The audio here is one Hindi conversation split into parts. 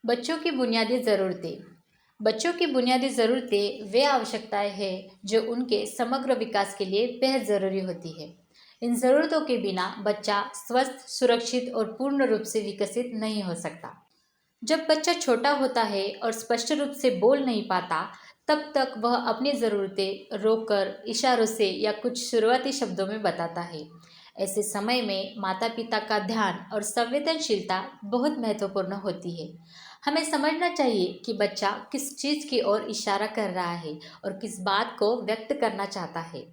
बच्चों की बुनियादी ज़रूरतें। बच्चों की बुनियादी ज़रूरतें वे आवश्यकताएं हैं जो उनके समग्र विकास के लिए बेहद ज़रूरी होती है। इन ज़रूरतों के बिना बच्चा स्वस्थ, सुरक्षित और पूर्ण रूप से विकसित नहीं हो सकता। जब बच्चा छोटा होता है और स्पष्ट रूप से बोल नहीं पाता, तब तक वह अपनी ज़रूरतें रोककर, इशारों से या कुछ शुरुआती शब्दों में बताता है। ऐसे समय में माता पिता का ध्यान और संवेदनशीलता बहुत महत्वपूर्ण होती है। हमें समझना चाहिए कि बच्चा किस चीज़ की ओर इशारा कर रहा है और किस बात को व्यक्त करना चाहता है।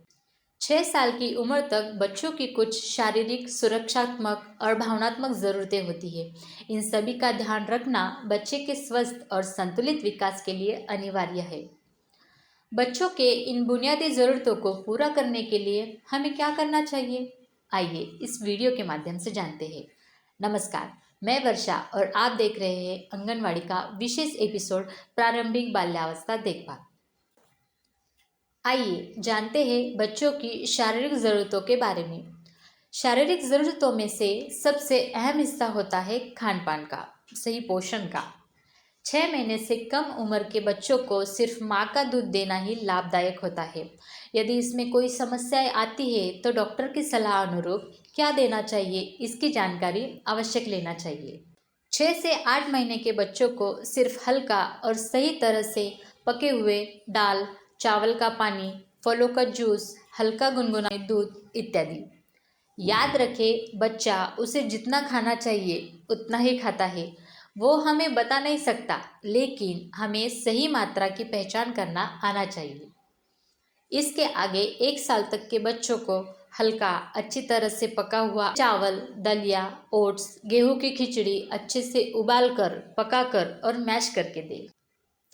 6 साल की उम्र तक बच्चों की कुछ शारीरिक, सुरक्षात्मक और भावनात्मक ज़रूरतें होती है। इन सभी का ध्यान रखना बच्चे के स्वस्थ और संतुलित विकास के लिए अनिवार्य है। बच्चों के इन बुनियादी ज़रूरतों को पूरा करने के लिए हमें क्या करना चाहिए? आइए इस वीडियो के माध्यम से जानते हैं। नमस्कार, मैं वर्षा और आप देख रहे हैं आंगनवाड़ी का विशेष एपिसोड प्रारंभिक बाल्यावस्था देखभाल। आइए जानते हैं बच्चों की शारीरिक ज़रूरतों के बारे में। शारीरिक ज़रूरतों में से सबसे अहम हिस्सा होता है खान पान का, सही पोषण का। 6 महीने से कम उम्र के बच्चों को सिर्फ माँ का दूध देना ही लाभदायक होता है। यदि इसमें कोई समस्याएं आती है तो डॉक्टर की सलाह अनुरूप क्या देना चाहिए, इसकी जानकारी आवश्यक लेना चाहिए। 6 से 8 महीने के बच्चों को सिर्फ हल्का और सही तरह से पके हुए दाल, चावल का पानी, फलों का जूस, हल्का गुनगुना दूध इत्यादि। याद रखें, बच्चा उसे जितना खाना चाहिए उतना ही खाता है। वो हमें बता नहीं सकता, लेकिन हमें सही मात्रा की पहचान करना आना चाहिए। इसके आगे 1 साल तक के बच्चों को हल्का, अच्छी तरह से पका हुआ चावल, दलिया, ओट्स, गेहूं की खिचड़ी अच्छे से उबाल कर, पकाकर और मैश करके दें।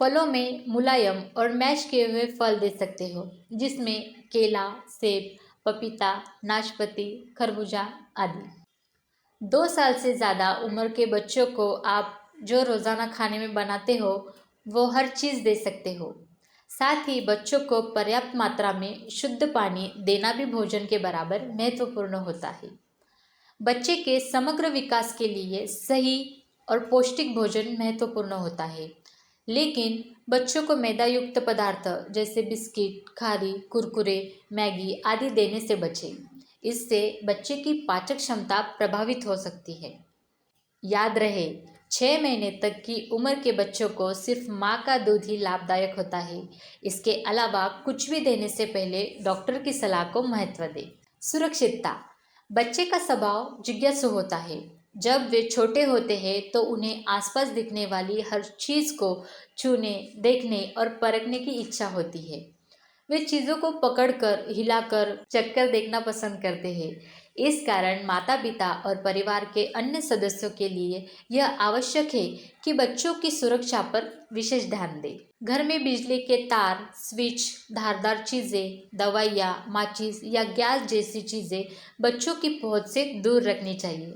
फलों में मुलायम और मैश किए हुए फल दे सकते हो, जिसमें केला, सेब, पपीता, नाशपाती, खरबूजा आदि। 2 साल से ज़्यादा उम्र के बच्चों को आप जो रोज़ाना खाने में बनाते हो, वो हर चीज़ दे सकते हो। साथ ही बच्चों को पर्याप्त मात्रा में शुद्ध पानी देना भी भोजन के बराबर महत्वपूर्ण होता है। बच्चे के समग्र विकास के लिए सही और पौष्टिक भोजन महत्वपूर्ण होता है, लेकिन बच्चों को मैदा युक्त पदार्थ जैसे बिस्किट, खारी, कुरकुरे, मैगी आदि देने से बचें। इससे बच्चे की पाचक क्षमता प्रभावित हो सकती है। याद रहे, 6 महीने तक की उम्र के बच्चों को सिर्फ माँ का दूध ही लाभदायक होता है। इसके अलावा कुछ भी देने से पहले डॉक्टर की सलाह को महत्व दें। सुरक्षितता। बच्चे का स्वभाव जिज्ञासु होता है। जब वे छोटे होते हैं तो उन्हें आसपास दिखने वाली हर चीज़ को छूने, देखने और परखने की इच्छा होती है। वे चीज़ों को पकड़कर, हिलाकर, चखकर देखना पसंद करते हैं। इस कारण माता पिता और परिवार के अन्य सदस्यों के लिए यह आवश्यक है कि बच्चों की सुरक्षा पर विशेष ध्यान दें। घर में बिजली के तार, स्विच, धारदार चीज़ें, दवाइयाँ, माचिस या गैस जैसी चीज़ें बच्चों की पहुंच से दूर रखनी चाहिए।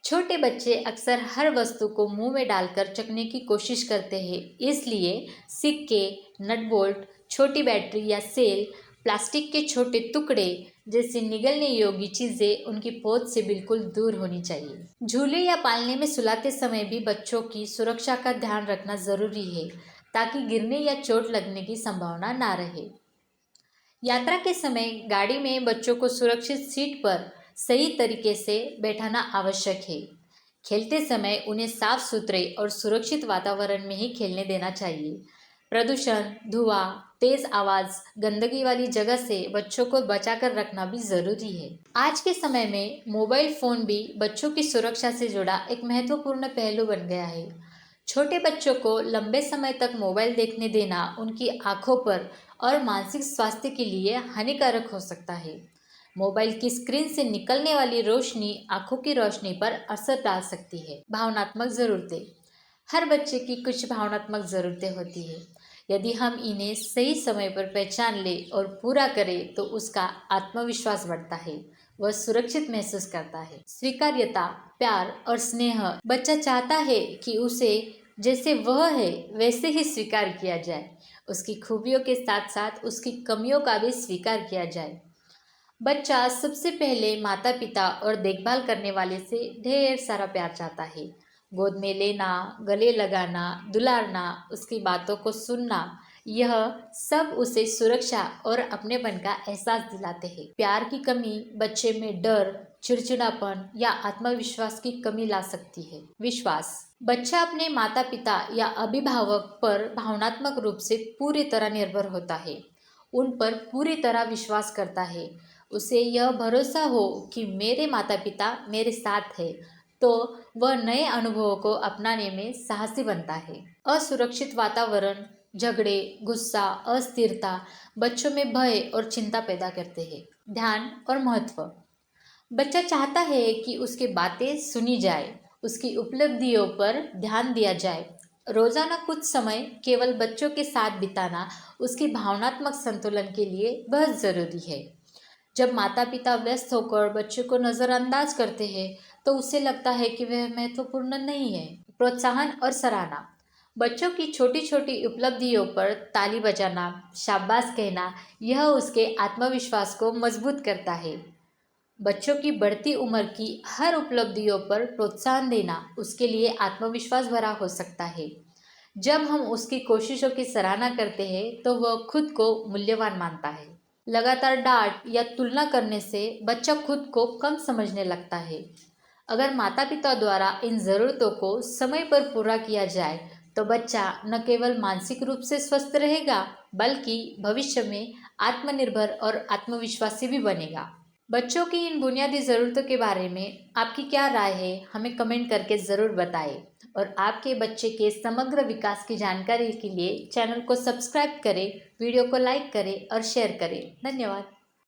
छोटे बच्चे अक्सर हर वस्तु को मुंह में डालकर चखने की कोशिश करते हैं, इसलिए सिक्के, नट बोल्ट, छोटी बैटरी या सेल, प्लास्टिक के छोटे टुकड़े जैसी निगलने योग्य चीज़ें उनकी पहुंच से बिल्कुल दूर होनी चाहिए। झूले या पालने में सुलाते समय भी बच्चों की सुरक्षा का ध्यान रखना ज़रूरी है, ताकि गिरने या चोट लगने की संभावना ना रहे। यात्रा के समय गाड़ी में बच्चों को सुरक्षित सीट पर सही तरीके से बैठाना आवश्यक है। खेलते समय उन्हें साफ सुथरे और सुरक्षित वातावरण में ही खेलने देना चाहिए। प्रदूषण, धुआं, तेज आवाज़, गंदगी वाली जगह से बच्चों को बचाकर रखना भी ज़रूरी है। आज के समय में मोबाइल फ़ोन भी बच्चों की सुरक्षा से जुड़ा एक महत्वपूर्ण पहलू बन गया है। छोटे बच्चों को लंबे समय तक मोबाइल देखने देना उनकी आँखों पर और मानसिक स्वास्थ्य के लिए हानिकारक हो सकता है। मोबाइल की स्क्रीन से निकलने वाली रोशनी आँखों की रोशनी पर असर डाल सकती है। भावनात्मक ज़रूरतें। हर बच्चे की कुछ भावनात्मक ज़रूरतें होती है। यदि हम इन्हें सही समय पर पहचान लें और पूरा करें तो उसका आत्मविश्वास बढ़ता है, वह सुरक्षित महसूस करता है। स्वीकार्यता, प्यार और स्नेह। बच्चा चाहता है कि उसे जैसे वह है वैसे ही स्वीकार किया जाए। उसकी खूबियों के साथ साथ उसकी कमियों का भी स्वीकार किया जाए। बच्चा सबसे पहले माता पिता और देखभाल करने वाले से ढेर सारा प्यार चाहता है। गोद में लेना, गले लगाना, दुलारना, उसकी बातों को सुनना, यह सब उसे सुरक्षा और अपनेपन का एहसास दिलाते हैं। प्यार की कमी बच्चे में डर, चिड़चिड़ापन या आत्मविश्वास की कमी ला सकती है। विश्वास, बच्चा अपने माता पिता या अभिभावक पर भावनात्मक रूप से पूरी तरह निर्भर होता है, उन पर पूरी तरह विश्वास करता है। उसे यह भरोसा हो कि मेरे माता पिता मेरे साथ है, तो वह नए अनुभवों को अपनाने में साहसी बनता है। असुरक्षित वातावरण, झगड़े, गुस्सा, अस्थिरता बच्चों में भय और चिंता पैदा करते हैं। ध्यान और महत्व, बच्चा चाहता है कि उसकी बातें सुनी जाए, उसकी उपलब्धियों पर ध्यान दिया जाए। रोजाना कुछ समय केवल बच्चों के साथ बिताना उसकी भावनात्मक संतुलन के लिए बहुत ज़रूरी है। जब माता पिता व्यस्त होकर बच्चे को नज़रअंदाज करते हैं तो उसे लगता है कि वह महत्वपूर्ण नहीं है। प्रोत्साहन और सराहना, बच्चों की छोटी छोटी उपलब्धियों पर ताली बजाना, शाबाश कहना, यह उसके आत्मविश्वास को मजबूत करता है। बच्चों की बढ़ती उम्र की हर उपलब्धियों पर प्रोत्साहन देना उसके लिए आत्मविश्वास भरा हो सकता है। जब हम उसकी कोशिशों की सराहना करते हैं तो वह खुद को मूल्यवान मानता है। लगातार डांट या तुलना करने से बच्चा खुद को कम समझने लगता है। अगर माता पिता द्वारा इन ज़रूरतों को समय पर पूरा किया जाए तो बच्चा न केवल मानसिक रूप से स्वस्थ रहेगा बल्कि भविष्य में आत्मनिर्भर और आत्मविश्वासी भी बनेगा। बच्चों की इन बुनियादी ज़रूरतों के बारे में आपकी क्या राय है, हमें कमेंट करके ज़रूर बताएं। और आपके बच्चे के समग्र विकास की जानकारी के लिए चैनल को सब्सक्राइब करें, वीडियो को लाइक करें और शेयर करें। धन्यवाद।